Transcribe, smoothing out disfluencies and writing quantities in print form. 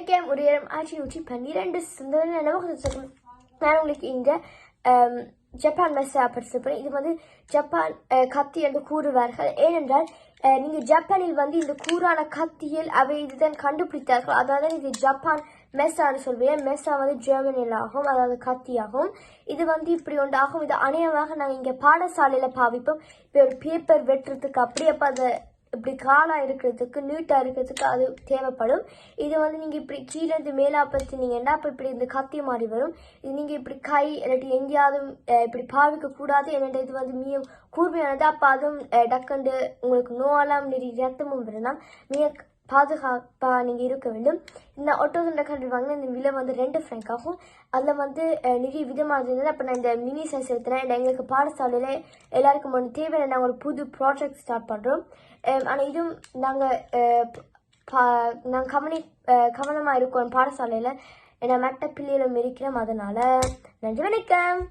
வணக்கம். ஒரு 12 நான் உங்களுக்கு இங்கே ஜப்பான் மெஸ்ஸா படிச்சிருப்பேன். இது வந்து ஜப்பான் கத்தி என்று கூறுவார்கள். ஏனென்றால் நீங்கள் ஜப்பானில் வந்து இந்த கூறான கத்தியில் அவை இதுதான் கண்டுபிடித்தார்கள். அதாவது இது ஜப்பான் மெஸ்ஸான்னு சொல்வேன். மெஸ்ஸா வந்து ஜெர்மனியில் ஆகும், அதாவது கத்தியாகும். இது வந்து இப்படி ஒன்றாகும். இது அநேகமாக நாங்கள் இங்கே பாடசாலையில் பாவிப்போம். இப்போ ஒரு பேப்பர் வெட்டுறதுக்கு அப்படி அப்போ அதை இப்படி காலாக இருக்கிறதுக்கு நீட்டாக இருக்கிறதுக்கு அது தேவைப்படும். இது வந்து நீங்கள் இப்படி கீழே இருந்து மேலா பற்றினீங்கன்னா அப்போ இப்படி இந்த கத்தி மாதிரி வரும். இது நீங்கள் இப்படி கை இல்லாட்டி எங்கேயாவது இப்படி பாவிக்கக்கூடாது. என்னென்ன இது வந்து மிக கூர்மையானது. அப்போ அதுவும் டக்குண்டு உங்களுக்கு நோயெல்லாம் நிறைய ரத்தமும் வரலாம். மிக பாதுகாப்பாக நீங்கள் இருக்க வேண்டும். இந்த ஒட்டோசண்டை கண்டு வாங்கின இந்த விலை வந்து 2 ஃப்ராங்க் ஆகும். அதில் வந்து நிறைய விதமாக இருந்தது. அப்போ நான் இந்த மினி சைஸ் எடுத்துனேன். எங்களுக்கு பாடசாலையில் எல்லாருக்கும் ஒன்று தேவை. நாங்கள் ஒரு புது ப்ராஜெக்ட் ஸ்டார்ட் பண்ணுறோம். ஆனால் இதுவும் நாங்கள் கவனமாக இருக்கோம் பாடசாலையில். ஏன்னா மற்ற பிள்ளைகளும் இருக்கிறோம். அதனால் நன்றி, வணக்கம்.